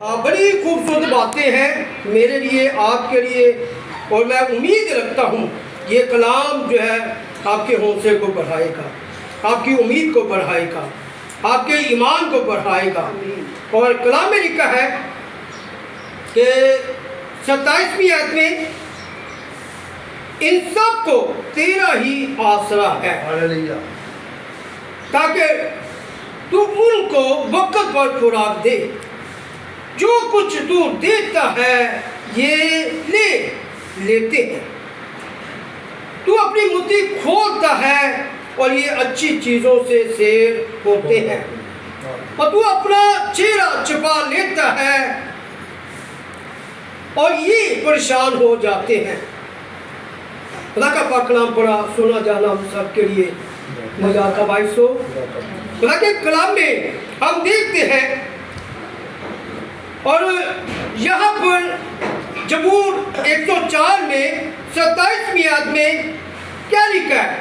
بڑی خوبصورت باتیں ہیں میرے لیے، آپ کے لیے، اور میں امید رکھتا ہوں یہ کلام جو ہے آپ کے حوصلے کو بڑھائے گا، آپ کی امید کو بڑھائے گا، آپ کے ایمان کو بڑھائے گا۔ اور کلام میں لکھا ہے کہ 27ویں آیت میں ان سب کو تیرا ہی آسرا ہے تاکہ تو ان کو وقت پر خوراک دے، جو کچھ تو دیتا ہے یہ لیتے ہیں، تو اپنی مٹھی کھولتا ہے اور یہ اچھی چیزوں سے سیر ہوتے ہیں، اور تو اپنا چہرہ چھپا لیتا ہے اور یہ پریشان ہو جاتے ہیں۔ خدا کا پاک کلام پڑھا سنا جانا ہم سب کے لیے مزہ کا باعث ہو۔ خدا کے کلام میں ہم دیکھتے ہیں، اور یہاں پر زبور 104 میں 27ویں آیت میں کیا لکھا ہے؟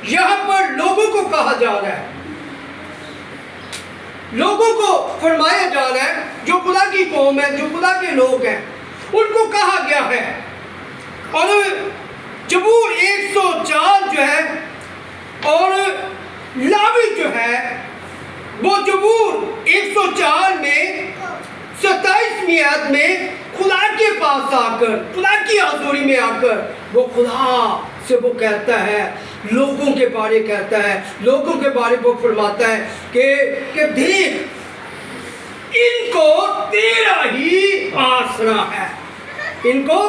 یہاں پر لوگوں کو کہا جا رہا ہے، لوگوں کو فرمایا جا رہا ہے جو خدا کی قوم ہے، جو خدا کے لوگ ہیں، ان کو کہا گیا ہے۔ اور زبور 104 جو ہے اور لاوی جو ہے وہ زبور 104 میں 27ویں آیت میں خدا کے پاس آ کر، خدا کی حضوری میں آ کر وہ خدا سے وہ کہتا ہے، لوگوں کے بارے کہتا ہے، لوگوں کے بارے وہ فرماتا ہے کہ دیکھ ان کو تیرا ہی آسرا ہے، ان کو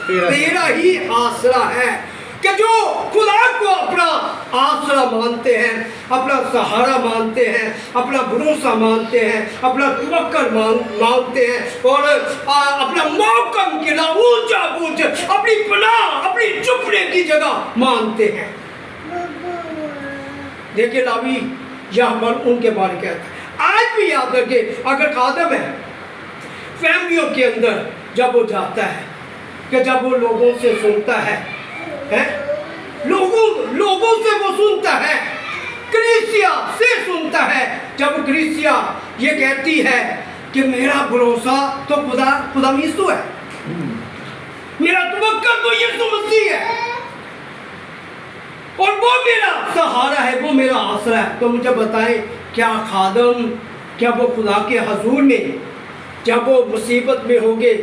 تیرا ہی آسرا ہے، کہ جو خدا کو اپنا آسرا مانتے ہیں، اپنا سہارا مانتے ہیں، اپنا بھروسہ مانتے ہیں، اپنا توکل مانتے ہیں، اور اپنا محکم قلعہ اونچا بوجھ اپنی پناہ، اپنی چھپنے کی جگہ مانتے ہیں۔ دیکھیں لاوی یہاں پر ان کے بارے کہتا ہے۔ آج بھی یاد رکھیں، اگر خادم ہے فیملیوں کے اندر جب وہ جاتا ہے، کہ جب وہ لوگوں سے سنتا ہے، لوگوں سے وہ سنتا ہے، کلیسیا سے سنتا ہے، جب کلیسیا یہ کہتی ہے کہ میرا بھروسہ تو خدا یسوع ہے، میرا توکل تو یسوع مسیح ہے، اور وہ میرا سہارا ہے، وہ میرا آسرا ہے، تو مجھے بتائیں کیا خادم، کیا وہ خدا کے حضور میں جب وہ مصیبت میں ہوگے،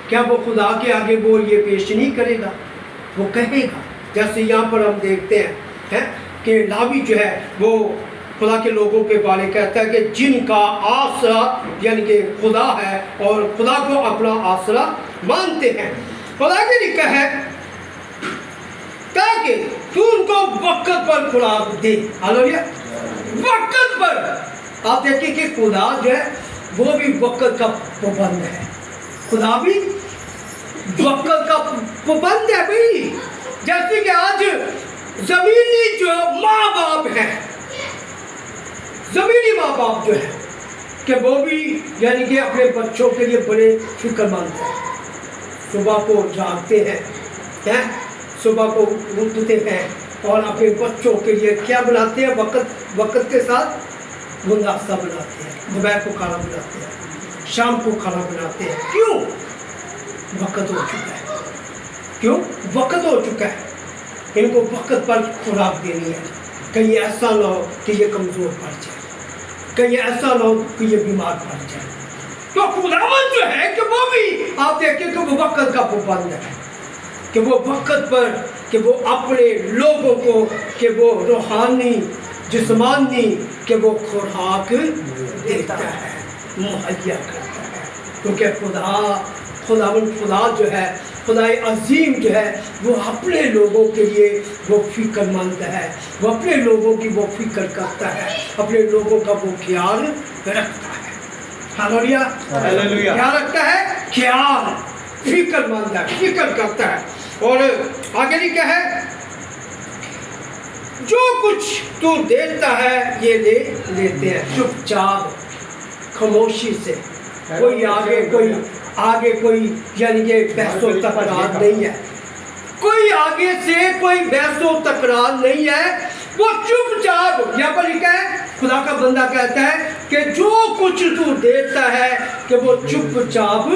کیا وہ خدا کے آگے وہ یہ پیش نہیں کرے گا؟ وہ کہے گا، جیسے یہاں پر ہم دیکھتے ہیں کہ لاوی جو ہے وہ خدا کے لوگوں کے بارے کہتا ہے کہ جن کا آسرا یعنی کہ خدا ہے اور خدا کو اپنا آسرا مانتے ہیں۔ خدا کے لکھا ہے تاکہ تو ان کو وقت پر خوراک دے، ہاللویا، وقت پر۔ آپ دیکھیں کہ خدا جو ہے وہ بھی وقت کا پابند ہے، خدا بھی وقت کا پابند ہے بھائی۔ جیسے کہ آج زمینی جو ماں باپ ہیں، زمینی ماں باپ جو ہے کہ وہ بھی یعنی کہ اپنے بچوں کے لیے بڑے فکر مند ہیں، صبح کو جاگتے ہیں، صبح کو اٹھتے ہیں اور اپنے بچوں کے لیے کیا بناتے ہیں؟ وقت کے ساتھ وہ ناشتہ بناتے ہیں، دوپہر کو کھانا بناتے ہیں، شام کو کھانا بناتے ہیں۔ کیوں؟ وقت ہو چکا ہے، کیوں؟ وقت ہو چکا ہے، ان کو وقت پر خوراک دینی ہے، کہیں ایسا نہ ہو کہ یہ کمزور پڑ جائے، کہیں ایسا نہ ہو کہ یہ بیمار پڑ جائے۔ تو خداوند جو ہے کہ وہ بھی آپ دیکھیں کہ وہ وقت کا پابند ہے، کہ وہ وقت پر کہ وہ اپنے لوگوں کو کہ وہ روحانی جسمانی کہ وہ خوراک دیتا ہے، مہیا کرتا ہے، کیونکہ خدا جو ہے، خدا عظیم جو ہے وہ اپنے لوگوں کے لیے وہ فکر مند ہے، وہ اپنے لوگوں کی وہ فکر کرتا ہے، اپنے لوگوں کا وہ خیال رکھتا ہے۔ ہاللویا، کیا رکھتا ہے؟ خیال، فکر مند ہے، فکر کرتا ہے۔ اور آگے لکھا ہے جو کچھ تو دیتا ہے یہ لیتے ہیں، چپ چاپ خاموشی سے، کوئی آگے کوئی یعنی کہ بحث و تکرار نہیں ہے، کوئی آگے سے کوئی بحث و تکرار نہیں ہے، وہ چپ چاپ، یہاں پر لکھا ہے खुदा का बंदा कहता है कि जो कुछ तू देता है कि वो चुपचाप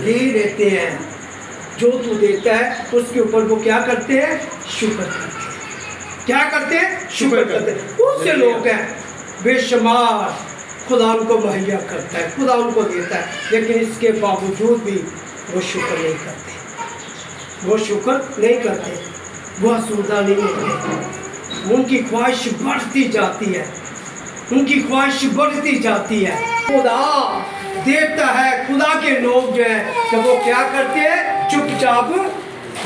ले लेते हैं। जो तू देता है उसके ऊपर वो क्या करते हैं? शुक्र करते हैं। क्या करते हैं? शुक्र करते हैं। बहुत से लोग हैं बेशुमार खुदा उनको मुहैया करता है, खुदा उनको देता है, लेकिन इसके बावजूद भी वो शुक्र नहीं करते। वो शुक्र नहीं करते, वो आसूदा नहीं होते। उनकी ख्वाहिश बढ़ती जाती है, उनकी ख्वाहिश बढ़ती जाती है। खुदा देता है, खुदा के लोग जो हैं तो वो क्या करते हैं? चुपचाप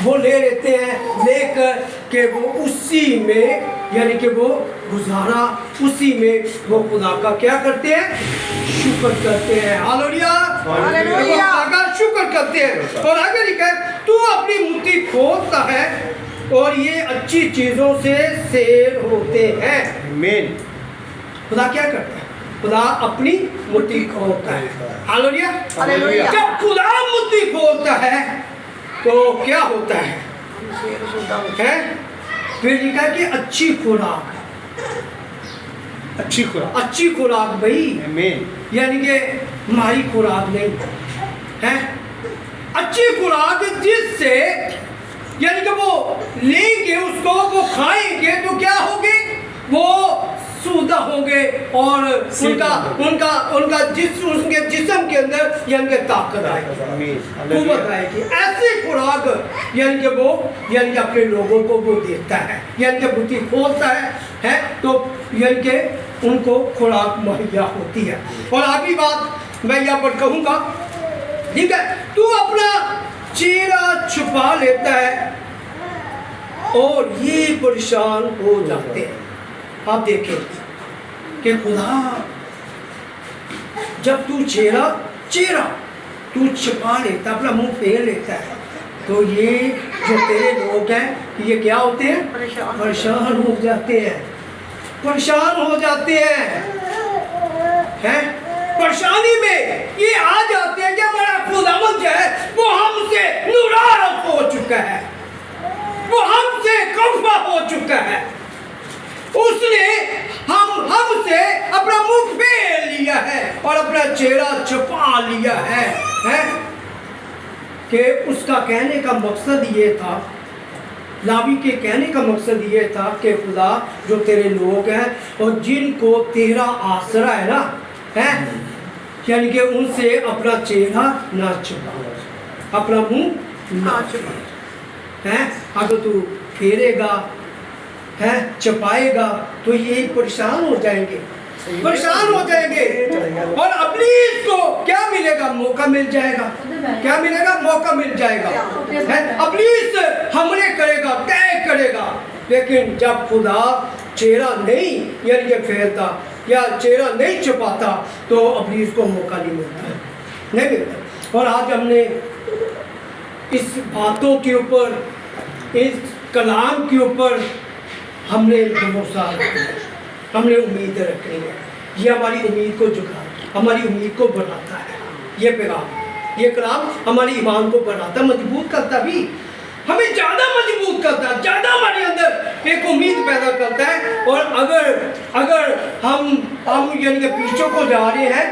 वो ले लेते हैं, लेकर के वो उसी में यानी कि वो गुजारा, उसी में वो खुदा का क्या करते हैं? शुक्र करते हैं। हालेलुया, हालेलुया, का शुक्र करते हैं। और आगे लिखा है तू अपनी मुट्ठी खोलता है और ये अच्छी चीजों से सेर होते हैं। आमीन। खुदा क्या करता है? खुदा अपनी मुट्ठी खोलता है। Hallelujah, hallelujah. जब खुदा मुट्ठी खोलता है तो क्या होता है? फिर लिखा है कि अच्छी खुराक, अच्छी खुराक, अच्छी खुराक भाई, आमीन। यानी कि हमारी खुराक नहीं है, अच्छी खुराक जिससे यानी कि वो लेंगे उसको, वो खाएंगे तो क्या होंगे? वो सूदा होंगे और उनका उनका उनका उनके जिस्म के अंदर यानी कि ताकत आएगी, कुव्वत आएगी। ऐसी खुराक यानी कि वो यानी कि अपने लोगों को वो देता है, यानी कि बुद्धि खोलता है तो यानी कि उनको खुराक मुहैया होती है। और आखिरी बात मैं यहाँ पर कहूँगा, ठीक है, तू अपना चेहरा छुपा लेता है और ये परेशान हो जाते हैं। आप देखें कि खुदा जब तू चेहरा तू छुपा लेता, अपना मुंह फेर लेता है, तो ये जो तेरे लोग हैं ये क्या होते हैं? परेशान हो जाते हैं, परेशान हो जाते हैं। परेशानी में ये आ जाते हैं कि हमारा खुदावंद जो है वो हमसे नाराज हो चुका है, वो हमसे खफा हो चुका है, उसने हमसे अपना मुंह फेर लिया है और अपना चेहरा छुपा लिया है कि उसका कहने का मकसद ये था, लावी के कहने का मकसद ये था कि खुदा जो तेरे लोग हैं और जिनको तेरा आसरा है ना, है यानी कि उनसे अपना चेहरा ना छुपा, अपना मुंह ना छुपा है। अगर तू फेरेगा है, छुपाएगा तो ये परेशान हो जाएंगे, परेशान हो जाएंगे। और इब्लीस को क्या मिलेगा? मौका मिल जाएगा। क्या मिलेगा? मौका मिल जाएगा। इब्लीस हमले करेगा, तय करेगा, लेकिन जब खुदा चेहरा नहीं यानी कि फेरता या चेहरा नहीं छुपाता तो इब्लीस को मौका नहीं मिलता, नहीं मिलता। और आज हमने इस बातों के ऊपर, इस कलाम के ऊपर हमने भरोसा रखना है, हमने उम्मीद रखनी है। ये हमारी उम्मीद को झुका, हमारी उम्मीद को बढ़ाता है। ये पैगाम, ये कलाम हमारी ईमान को बढ़ाता, मजबूत करता, भी हमें ज़्यादा मजबूत करता है, ज़्यादा हमारे अंदर एक उम्मीद पैदा करता है। और अगर हम यानी कि पीछे को जा रहे हैं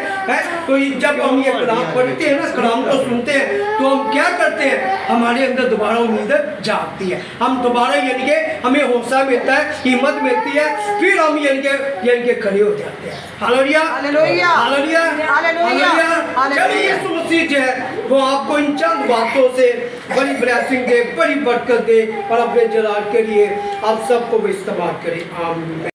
तो जब हम ये कलाम पढ़ते हैं ना, कलाम को सुनते हैं, तो हम क्या करते हैं? हमारे अंदर दोबारा उम्मीद जागती है, हम दोबारा यानी कि हमें हौसला मिलता है, हिम्मत मिलती है, फिर हम यानी कि खड़े हो जाते हैं। Hallelujah, hallelujah, hallelujah, hallelujah. चलिए यीशु मसीह जो है वो आपको इन चंद बातों से बड़ी ब्लेसिंग दे, बड़ी बरकत दे और अपने जलाल के लिए आप सबको भी इस्तेमाल करें। आमीन।